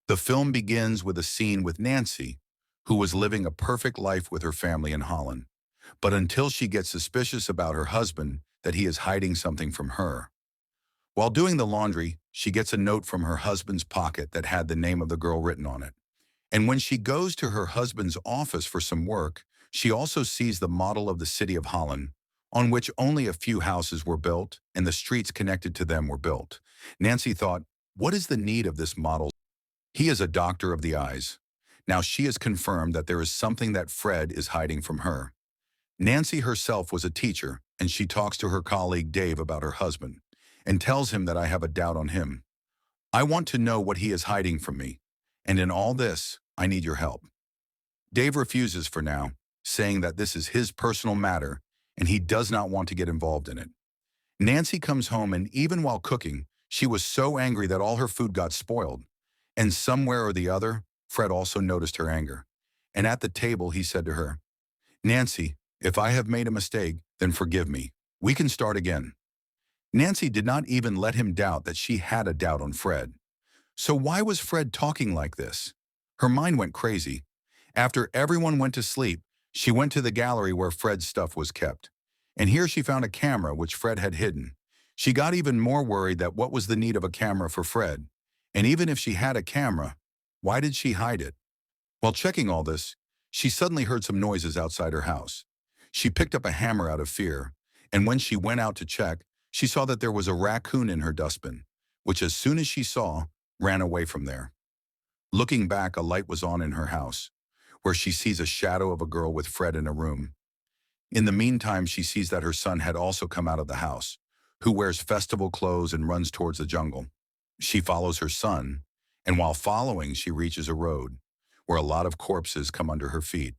The film begins with a scene with Nancy, who was living a perfect life with her family in Holland. But until she gets suspicious about her husband that he is hiding something from her. While doing the laundry, she gets a note from her husband's pocket that had the name of the girl written on it. And when she goes to her husband's office for some work, she also sees the model of the city of Holland, on which only a few houses were built and the streets connected to them were built. Nancy thought, what is the need of this model? He is a doctor of the eyes. Now she has confirmed that there is something that Fred is hiding from her. Nancy herself was a teacher, and she talks to her colleague Dave about her husband and tells him that I have a doubt on him. I want to know what he is hiding from me, and in all this, I need your help. Dave refuses for now, saying that this is his personal matter and he does not want to get involved in it. Nancy comes home and even while cooking, she was so angry that all her food got spoiled. And somewhere or the other, Fred also noticed her anger. And at the table, he said to her, Nancy, if I have made a mistake, then forgive me. We can start again. Nancy did not even let him doubt that she had a doubt on Fred. So why was Fred talking like this? Her mind went crazy. After everyone went to sleep, she went to the gallery where Fred's stuff was kept. And here she found a camera which Fred had hidden. She got even more worried that what was the need of a camera for Fred? And even if she had a camera, why did she hide it? While checking all this, she suddenly heard some noises outside her house. She picked up a hammer out of fear, and when she went out to check, she saw that there was a raccoon in her dustbin, which as soon as she saw, ran away from there. Looking back, a light was on in her house, where she sees a shadow of a girl with Fred in a room. In the meantime, she sees that her son had also come out of the house, who wears festival clothes and runs towards the jungle. She follows her son, and while following, she reaches a road, where a lot of corpses come under her feet.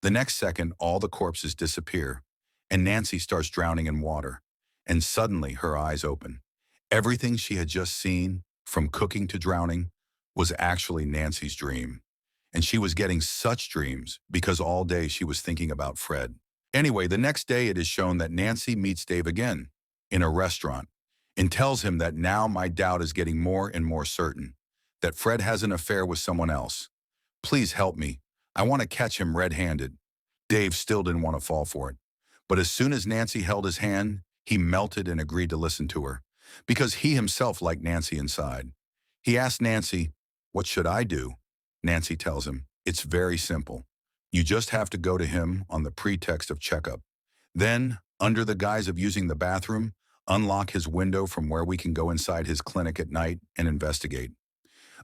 The next second, all the corpses disappear, and Nancy starts drowning in water, and suddenly her eyes open. Everything she had just seen, from cooking to drowning, was actually Nancy's dream. And she was getting such dreams because all day she was thinking about Fred. Anyway, the next day it is shown that Nancy meets Dave again in a restaurant and tells him that now my doubt is getting more and more certain, that Fred has an affair with someone else. Please help me. I want to catch him red-handed. Dave still didn't want to fall for it. But as soon as Nancy held his hand, he melted and agreed to listen to her, because he himself liked Nancy inside. He asked Nancy, what should I do? Nancy tells him, it's very simple. You just have to go to him on the pretext of checkup. Then, under the guise of using the bathroom, unlock his window from where we can go inside his clinic at night and investigate.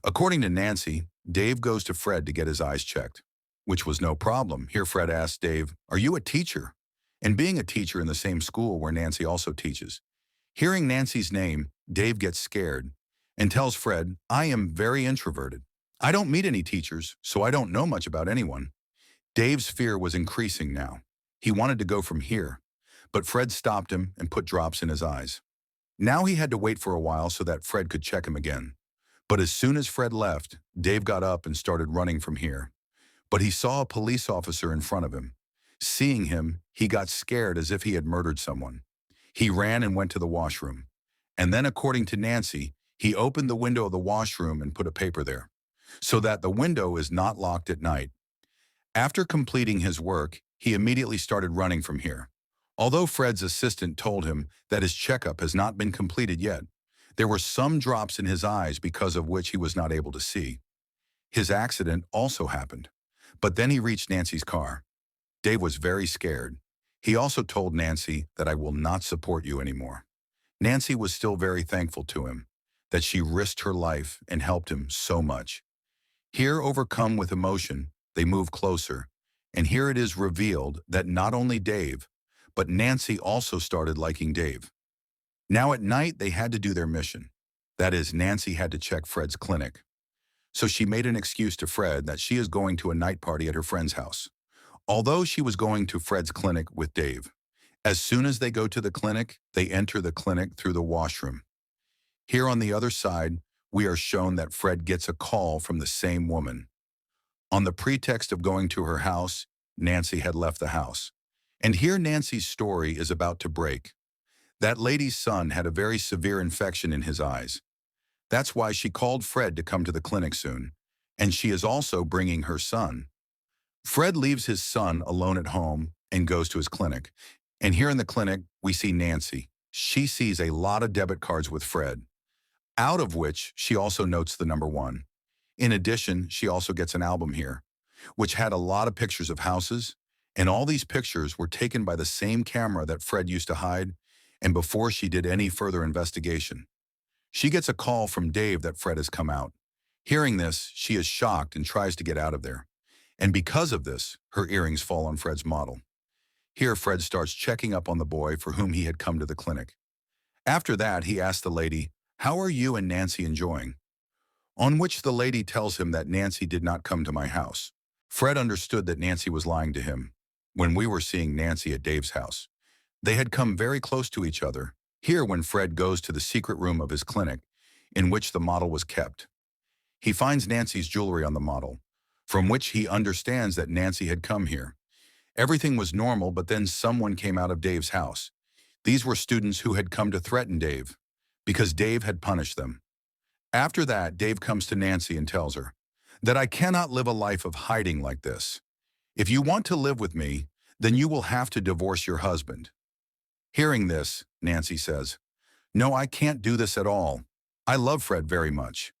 According to Nancy, Dave goes to Fred to get his eyes checked, which was no problem. Here Fred asks Dave, are you a teacher? And being a teacher in the same school where Nancy also teaches. Hearing Nancy's name, Dave gets scared and tells Fred, I am very introverted. I don't meet any teachers, so I don't know much about anyone. Dave's fear was increasing now. He wanted to go from here, but Fred stopped him and put drops in his eyes. Now he had to wait for a while so that Fred could check him again. But as soon as Fred left, Dave got up and started running from here. But he saw a police officer in front of him. Seeing him, he got scared as if he had murdered someone. He ran and went to the washroom. And then, according to Nancy, he opened the window of the washroom and put a paper there, so that the window is not locked at night. After completing his work, he immediately started running from here. Although Fred's assistant told him that his checkup has not been completed yet, there were some drops in his eyes because of which he was not able to see. His accident also happened, but then he reached Nancy's car. Dave was very scared. He also told Nancy that I will not support you anymore. Nancy was still very thankful to him, that she risked her life and helped him so much. Here, overcome with emotion, they move closer, and here it is revealed that not only Dave, but Nancy also started liking Dave. Now at night, they had to do their mission. That is, Nancy had to check Fred's clinic. So she made an excuse to Fred that she is going to a night party at her friend's house, although she was going to Fred's clinic with Dave. As soon as they go to the clinic, they enter the clinic through the washroom. Here on the other side, we are shown that Fred gets a call from the same woman. On the pretext of going to her house, Nancy had left the house. And here Nancy's story is about to break. That lady's son had a very severe infection in his eyes. That's why she called Fred to come to the clinic soon. And she is also bringing her son. Fred leaves his son alone at home and goes to his clinic. And here in the clinic, we see Nancy. She sees a lot of debit cards with Fred, out of which she also notes the number 1. In addition, she also gets an album here, which had a lot of pictures of houses, and all these pictures were taken by the same camera that Fred used to hide, and before she did any further investigation. She gets a call from Dave that Fred has come out. Hearing this, she is shocked and tries to get out of there. And because of this, her earrings fall on Fred's model. Here, Fred starts checking up on the boy for whom he had come to the clinic. After that, he asks the lady, "How are you and Nancy enjoying?" On which the lady tells him that Nancy did not come to my house. Fred understood that Nancy was lying to him when we were seeing Nancy at Dave's house. They had come very close to each other. Here, when Fred goes to the secret room of his clinic, in which the model was kept, he finds Nancy's jewelry on the model, from which he understands that Nancy had come here. Everything was normal, but then someone came out of Dave's house. These were students who had come to threaten Dave, because Dave had punished them. After that, Dave comes to Nancy and tells her that I cannot live a life of hiding like this. If you want to live with me, then you will have to divorce your husband. Hearing this, Nancy says, "No, I can't do this at all. I love Fred very much.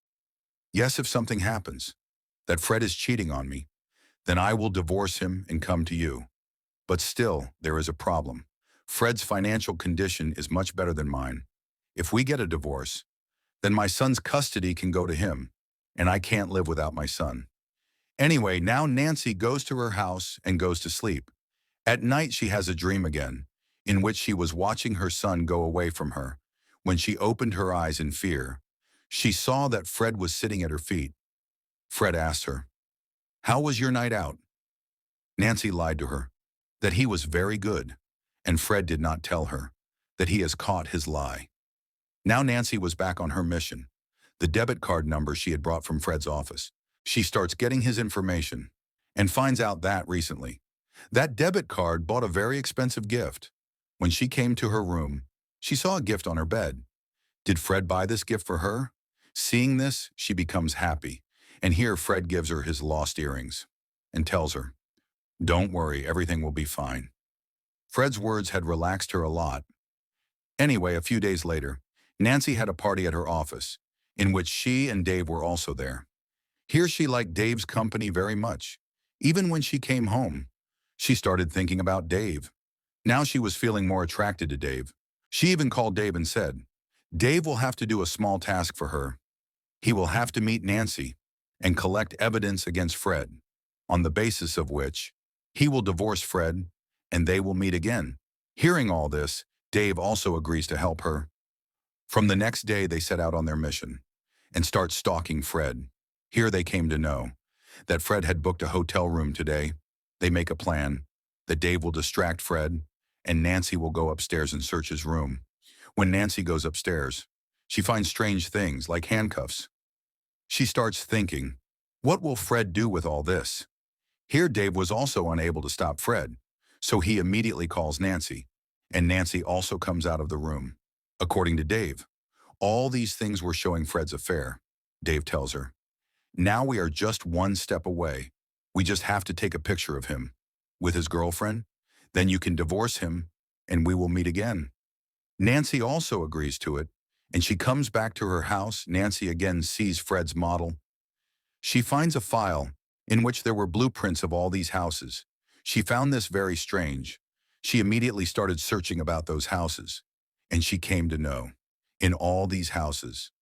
Yes, if something happens, that Fred is cheating on me, then I will divorce him and come to you. But still, there is a problem. Fred's financial condition is much better than mine. If we get a divorce, then my son's custody can go to him, and I can't live without my son." Anyway, now Nancy goes to her house and goes to sleep. At night, she has a dream again, in which she was watching her son go away from her. When she opened her eyes in fear, she saw that Fred was sitting at her feet. Fred asked her, "How was your night out?" Nancy lied to her that he was very good, and Fred did not tell her that he has caught his lie. Now Nancy was back on her mission, the debit card number she had brought from Fred's office. She starts getting his information and finds out that recently, that debit card bought a very expensive gift. When she came to her room, she saw a gift on her bed. Did Fred buy this gift for her? Seeing this, she becomes happy, and here Fred gives her his lost earrings and tells her, "Don't worry, everything will be fine." Fred's words had relaxed her a lot. Anyway, a few days later, Nancy had a party at her office, in which she and Dave were also there. Here she liked Dave's company very much. Even when she came home, she started thinking about Dave. Now she was feeling more attracted to Dave. She even called Dave and said, Dave will have to do a small task for her. He will have to meet Nancy and collect evidence against Fred, on the basis of which he will divorce Fred and they will meet again. Hearing all this, Dave also agrees to help her. From the next day, they set out on their mission and start stalking Fred. Here they came to know that Fred had booked a hotel room today. They make a plan that Dave will distract Fred and Nancy will go upstairs and search his room. When Nancy goes upstairs, she finds strange things like handcuffs. She starts thinking, what will Fred do with all this? Here Dave was also unable to stop Fred, so he immediately calls Nancy, and Nancy also comes out of the room. According to Dave, all these things were showing Fred's affair. Dave tells her, now we are just one step away. We just have to take a picture of him with his girlfriend. Then you can divorce him and we will meet again. Nancy also agrees to it, and she comes back to her house. Nancy again sees Fred's model. She finds a file in which there were blueprints of all these houses. She found this very strange. She immediately started searching about those houses, and she came to know, in all these houses,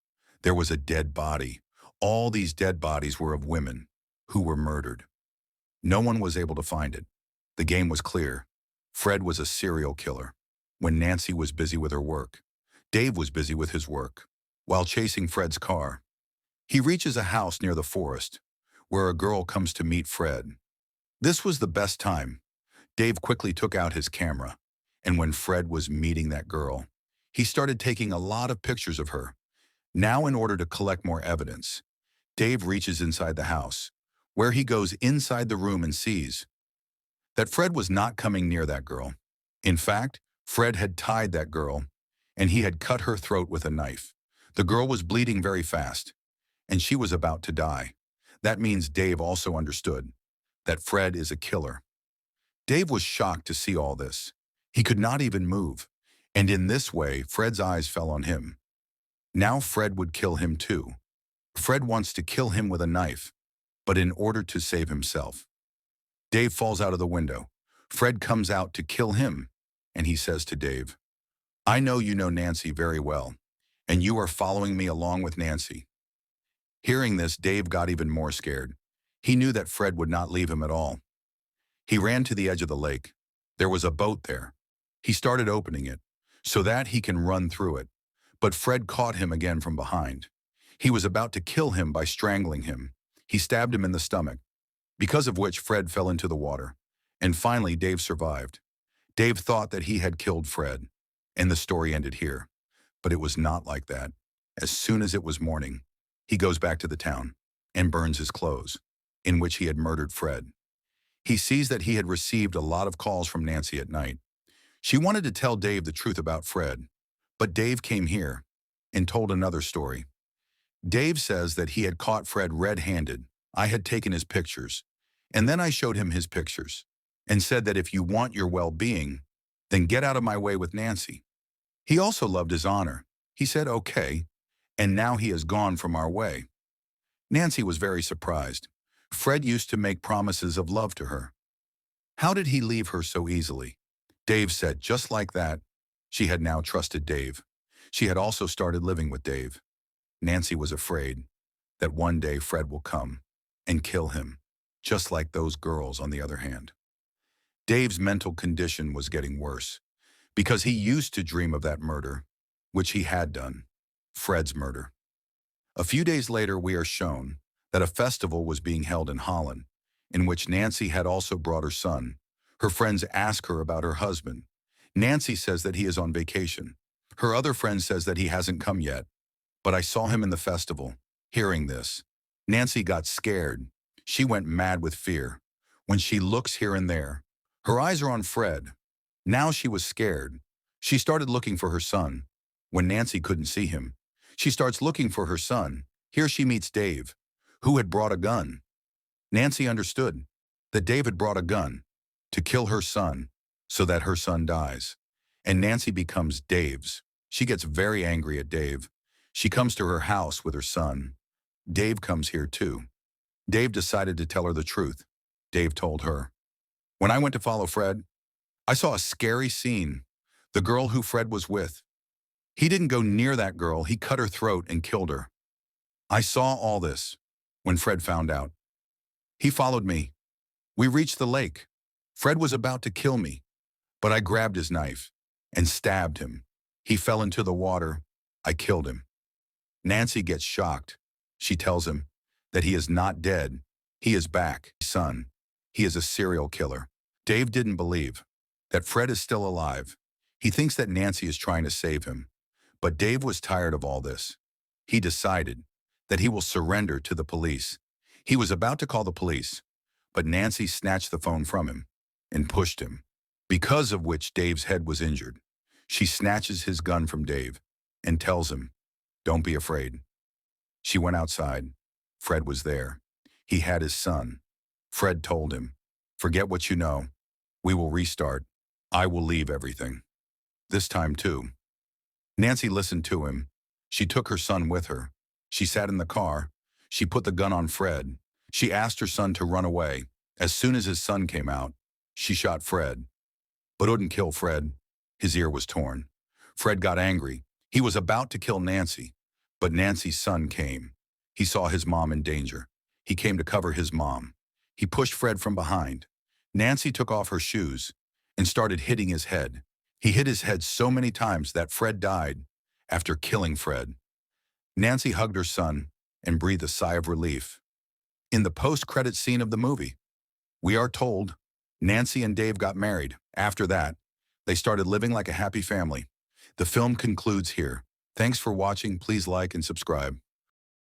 there was a dead body. All these dead bodies were of women who were murdered. No one was able to find it. The game was clear. Fred was a serial killer. When Nancy was busy with her work, Dave was busy with his work. While chasing Fred's car, he reaches a house near the forest where a girl comes to meet Fred. This was the best time. Dave quickly took out his camera, and when Fred was meeting that girl, he started taking a lot of pictures of her. Now, in order to collect more evidence, Dave reaches inside the house, where he goes inside the room and sees that Fred was not coming near that girl. In fact, Fred had tied that girl, and he had cut her throat with a knife. The girl was bleeding very fast, and she was about to die. That means Dave also understood that Fred is a killer. Dave was shocked to see all this. He could not even move, and in this way, Fred's eyes fell on him. Now Fred would kill him too. Fred wants to kill him with a knife, but in order to save himself. Dave falls out of the window. Fred comes out to kill him, and he says to Dave, "I know you know Nancy very well, and you are following me along with Nancy." Hearing this, Dave got even more scared. He knew that Fred would not leave him at all. He ran to the edge of the lake. There was a boat there. He started opening it so that he can run through it, but Fred caught him again from behind. He was about to kill him by strangling him. He stabbed him in the stomach, because of which Fred fell into the water. And finally, Dave survived. Dave thought that he had killed Fred, and the story ended here. But it was not like that. As soon as it was morning, he goes back to the town and burns his clothes, in which he had murdered Fred. He sees that he had received a lot of calls from Nancy at night. She wanted to tell Dave the truth about Fred, but Dave came here and told another story. Dave says that he had caught Fred red-handed. I had taken his pictures, and then I showed him his pictures and said that if you want your well-being, then get out of my way with Nancy. He also loved his honor. He said, "Okay," and now he has gone from our way. Nancy was very surprised. Fred used to make promises of love to her. How did he leave her so easily? Dave said, just like that, she had now trusted Dave. She had also started living with Dave. Nancy was afraid that one day Fred will come and kill him, just like those girls on the other hand. Dave's mental condition was getting worse because he used to dream of that murder, which he had done, Fred's murder. A few days later, we are shown that a festival was being held in Holland, in which Nancy had also brought her son. Her friends ask her about her husband. Nancy says that he is on vacation. Her other friend says that he hasn't come yet, but I saw him in the festival. Hearing this, Nancy got scared. She went mad with fear. When she looks here and there, her eyes are on Fred. Now she was scared. She started looking for her son. When Nancy couldn't see him, she starts looking for her son. Here she meets Dave, who had brought a gun. Nancy understood that Dave had brought a gun to kill her son so that her son dies. And Nancy becomes Dave's. She gets very angry at Dave. She comes to her house with her son. Dave comes here too. Dave decided to tell her the truth. Dave told her, "When I went to follow Fred, I saw a scary scene. The girl who Fred was with. He didn't go near that girl. He cut her throat and killed her. I saw all this when Fred found out. He followed me. We reached the lake. Fred was about to kill me, but I grabbed his knife and stabbed him. He fell into the water. I killed him." Nancy gets shocked. She tells him that he is not dead. He is back. Son, he is a serial killer. Dave didn't believe that Fred is still alive. He thinks that Nancy is trying to save him. But Dave was tired of all this. He decided that he will surrender to the police. He was about to call the police, but Nancy snatched the phone from him and pushed him, because of which Dave's head was injured. She snatches his gun from Dave and tells him, "Don't be afraid." She went outside. Fred was there. He had his son. Fred told him, "Forget what you know. We will restart. I will leave everything." This time too. Nancy listened to him. She took her son with her. She sat in the car. She put the gun on Fred. She asked her son to run away. As soon as his son came out, she shot Fred, but wouldn't kill Fred. His ear was torn. Fred got angry. He was about to kill Nancy, but Nancy's son came. He saw his mom in danger. He came to cover his mom. He pushed Fred from behind. Nancy took off her shoes and started hitting his head. He hit his head so many times that Fred died after killing Fred. Nancy hugged her son and breathed a sigh of relief. In the post-credit scene of the movie, we are told Nancy and Dave got married. After that, they started living like a happy family. The film concludes here. Thanks for watching. Please like and subscribe.